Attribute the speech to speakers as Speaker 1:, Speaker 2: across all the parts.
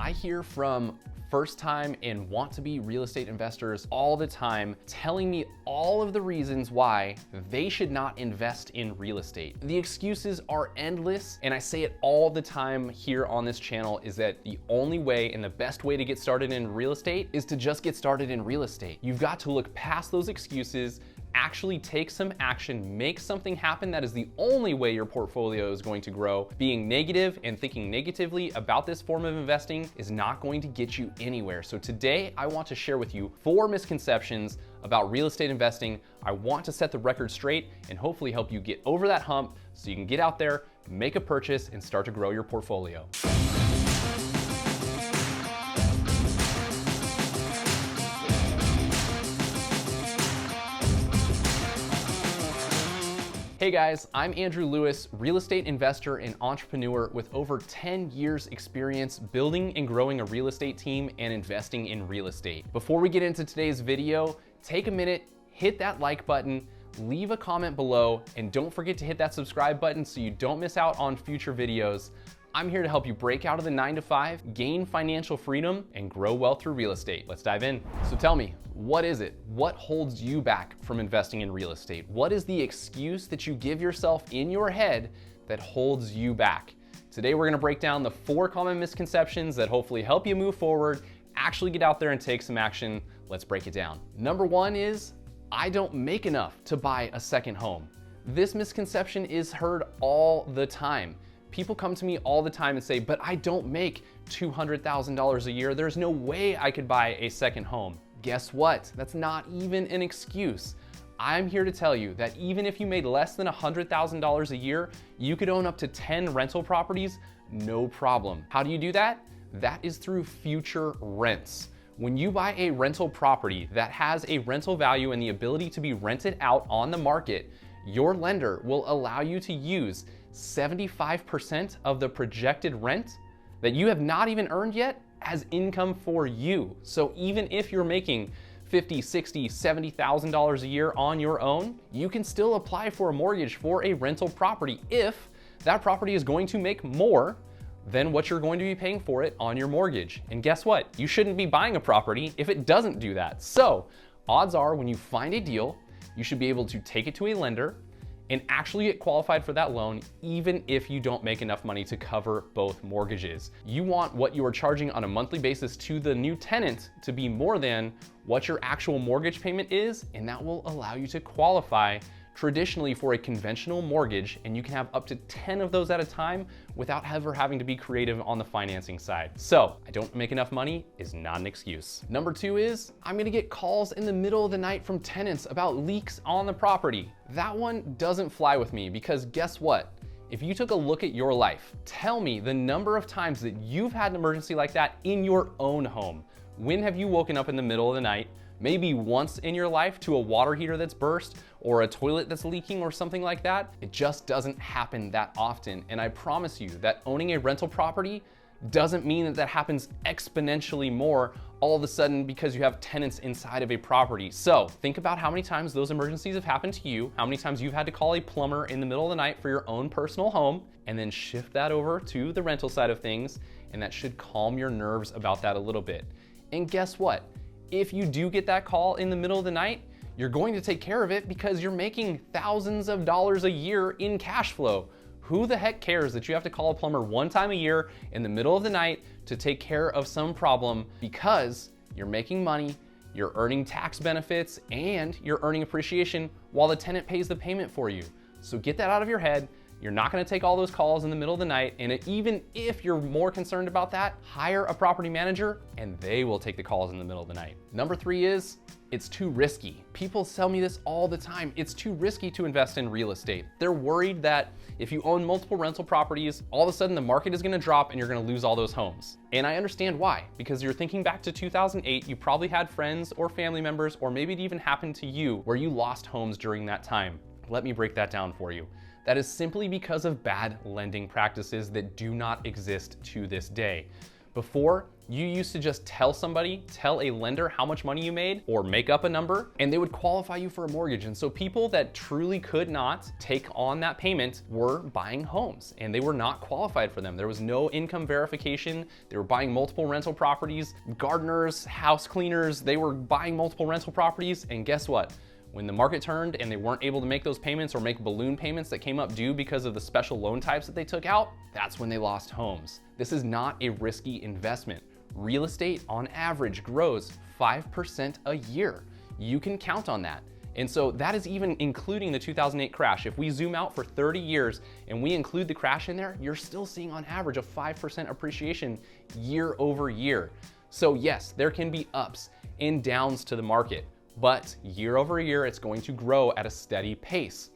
Speaker 1: I hear from first time and want to be real estate investors all the time telling me all of the reasons why they should not invest in real estate. The excuses are endless, and I say it all the time here on this channel is that the only way and the best way to get started in real estate is to just get started in real estate. You've got to look past those excuses, actually take some action, make something happen. That is the only way your portfolio is going to grow. Being negative and thinking negatively about this form of investing is not going to get you anywhere. So today I want to share with you 4 misconceptions about real estate investing. I want to set the record straight and hopefully help you get over that hump so you can get out there, make a purchase, and start to grow your portfolio. Hey guys, I'm Andrew Lewis, real estate investor and entrepreneur with over 10 years experience building and growing a real estate team and investing in real estate. Before we get into today's video, take a minute, hit that like button, leave a comment below, and don't forget to hit that subscribe button so you don't miss out on future videos. I'm here to help you break out of the 9-to-5, gain financial freedom, and grow wealth through real estate. Let's dive in. So tell me, what is it? What holds you back from investing in real estate? What is the excuse that you give yourself in your head that holds you back? Today, we're gonna break down the 4 common misconceptions that hopefully help you move forward, actually get out there and take some action. Let's break it down. Number 1 is, I don't make enough to buy a second home. This misconception is heard all the time. People come to me all the time and say, but I don't make $200,000 a year. There's no way I could buy a second home. Guess what? That's not even an excuse. I'm here to tell you that even if you made less than $100,000 a year, you could own up to 10 rental properties, no problem. How do you do that? That is through future rents. When you buy a rental property that has a rental value and the ability to be rented out on the market, your lender will allow you to use 75% of the projected rent that you have not even earned yet as income for you. So even if you're making $50,000, $60,000, $70,000 a year on your own, you can still apply for a mortgage for a rental property if that property is going to make more than what you're going to be paying for it on your mortgage. And guess what? You shouldn't be buying a property if it doesn't do that. So odds are when you find a deal, you should be able to take it to a lender and actually get qualified for that loan, even if you don't make enough money to cover both mortgages. You want what you are charging on a monthly basis to the new tenant to be more than what your actual mortgage payment is, and that will allow you to qualify traditionally for a conventional mortgage, and you can have up to 10 of those at a time without ever having to be creative on the financing side. So, I don't make enough money is not an excuse. Number 2 is, I'm gonna get calls in the middle of the night from tenants about leaks on the property. That one doesn't fly with me because guess what? If you took a look at your life, tell me the number of times that you've had an emergency like that in your own home. When have you woken up in the middle of the night, maybe once in your life, to a water heater that's burst or a toilet that's leaking or something like that? It just doesn't happen that often. And I promise you that owning a rental property doesn't mean that that happens exponentially more all of a sudden because you have tenants inside of a property. So think about how many times those emergencies have happened to you, how many times you've had to call a plumber in the middle of the night for your own personal home, and then shift that over to the rental side of things, and that should calm your nerves about that a little bit. And guess what? If you do get that call in the middle of the night, you're going to take care of it because you're making thousands of dollars a year in cash flow. Who the heck cares that you have to call a plumber one time a year in the middle of the night to take care of some problem because you're making money, you're earning tax benefits, and you're earning appreciation while the tenant pays the payment for you. So get that out of your head. You're not gonna take all those calls in the middle of the night, and even if you're more concerned about that, hire a property manager and they will take the calls in the middle of the night. Number 3 is, it's too risky. People tell me this all the time. It's too risky to invest in real estate. They're worried that if you own multiple rental properties, all of a sudden the market is gonna drop and you're gonna lose all those homes. And I understand why, because you're thinking back to 2008, you probably had friends or family members, or maybe it even happened to you where you lost homes during that time. Let me break that down for you. That is simply because of bad lending practices that do not exist to this day. Before, You used to just tell a lender how much money you made or make up a number, and they would qualify you for a mortgage. And so people that truly could not take on that payment were buying homes and they were not qualified for them. There was no income verification. They were buying multiple rental properties. Gardeners, house cleaners, they were buying multiple rental properties. And guess what? When the market turned and they weren't able to make those payments or make balloon payments that came up due because of the special loan types that they took out, that's when they lost homes. This is not a risky investment. Real estate on average grows 5% a year. You can count on that. And so that is even including the 2008 crash. If we zoom out for 30 years and we include the crash in there, you're still seeing on average a 5% appreciation year over year. So yes, there can be ups and downs to the market, but year over year, it's going to grow at a steady pace.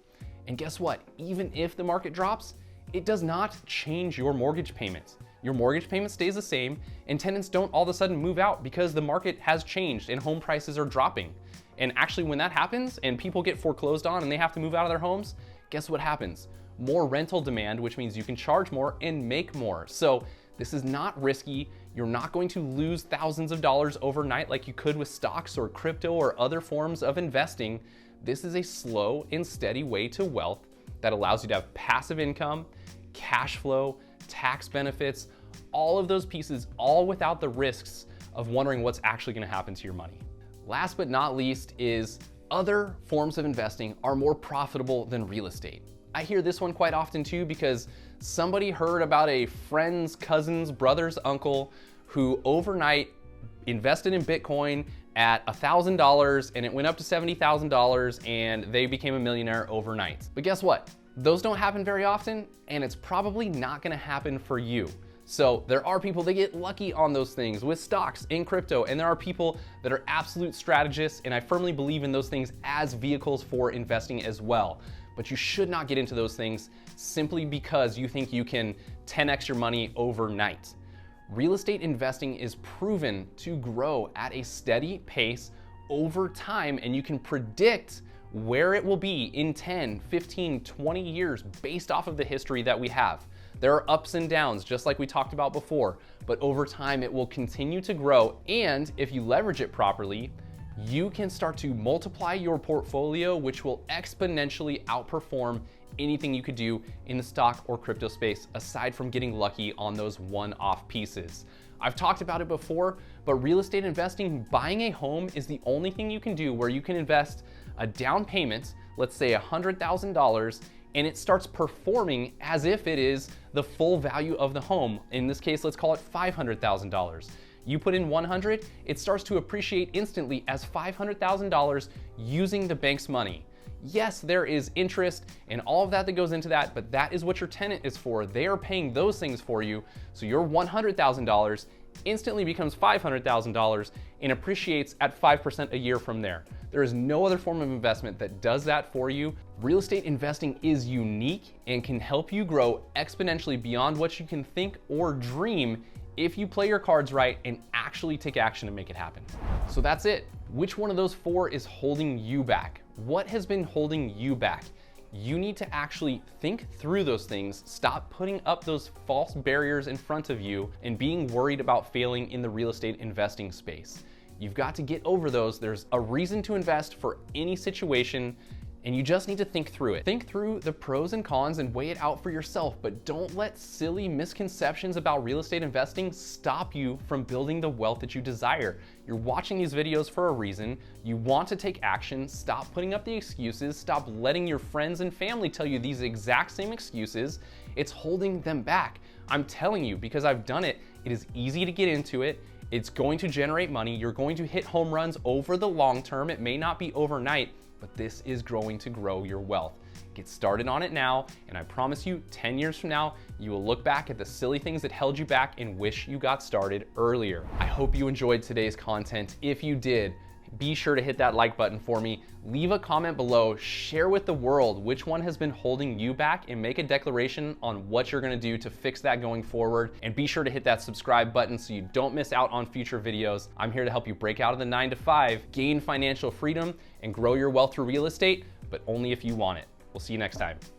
Speaker 1: And guess what? Even if the market drops, it does not change your mortgage payments. Your mortgage payment stays the same, and tenants don't all of a sudden move out because the market has changed and home prices are dropping. And actually, when that happens and people get foreclosed on and they have to move out of their homes, guess what happens? More rental demand, which means you can charge more and make more. So this is not risky. You're not going to lose thousands of dollars overnight like you could with stocks or crypto or other forms of investing. This is a slow and steady way to wealth that allows you to have passive income, cash flow, tax benefits, all of those pieces, all without the risks of wondering what's actually going to happen to your money. Last but not least is other forms of investing are more profitable than real estate. I hear this one quite often too because somebody heard about a friend's, cousin's, brother's uncle who overnight invested in Bitcoin at $1,000 and it went up to $70,000 and they became a millionaire overnight. But guess what? Those don't happen very often, and it's probably not gonna happen for you. So there are people that get lucky on those things with stocks in crypto, and there are people that are absolute strategists, and I firmly believe in those things as vehicles for investing as well. But you should not get into those things simply because you think you can 10x your money overnight. Real estate investing is proven to grow at a steady pace over time, and you can predict where it will be in 10, 15, 20 years based off of the history that we have. There are ups and downs, just like we talked about before, but over time it will continue to grow. And if you leverage it properly, you can start to multiply your portfolio, which will exponentially outperform anything you could do in the stock or crypto space, aside from getting lucky on those one-off pieces. I've talked about it before, but real estate investing, buying a home is the only thing you can do where you can invest a down payment, let's say $100,000, and it starts performing as if it is the full value of the home. In this case, let's call it $500,000. You put in 100, it starts to appreciate instantly as $500,000 using the bank's money. Yes, there is interest and all of that goes into that, but that is what your tenant is for. They are paying those things for you. So your $100,000 instantly becomes $500,000 and appreciates at 5% a year from there. There is no other form of investment that does that for you. Real estate investing is unique and can help you grow exponentially beyond what you can think or dream if you play your cards right and actually take action to make it happen. So that's it. Which one of those four is holding you back? What has been holding you back? You need to actually think through those things, stop putting up those false barriers in front of you and being worried about failing in the real estate investing space. You've got to get over those. There's a reason to invest for any situation, and you just need to think through it. Think through the pros and cons and weigh it out for yourself, but don't let silly misconceptions about real estate investing stop you from building the wealth that you desire. You're watching these videos for a reason. You want to take action. Stop putting up the excuses. Stop letting your friends and family tell you these exact same excuses. It's holding them back. I'm telling you, because I've done it, it is easy to get into it. It's going to generate money. You're going to hit home runs over the long term. It may not be overnight, but this is going to grow your wealth. Get started on it now, and I promise you 10 years from now, you will look back at the silly things that held you back and wish you got started earlier. I hope you enjoyed today's content. If you did, be sure to hit that like button for me. Leave a comment below, share with the world which one has been holding you back, and make a declaration on what you're gonna do to fix that going forward. And be sure to hit that subscribe button so you don't miss out on future videos. I'm here to help you break out of the 9 to 5, gain financial freedom, and grow your wealth through real estate, but only if you want it. We'll see you next time.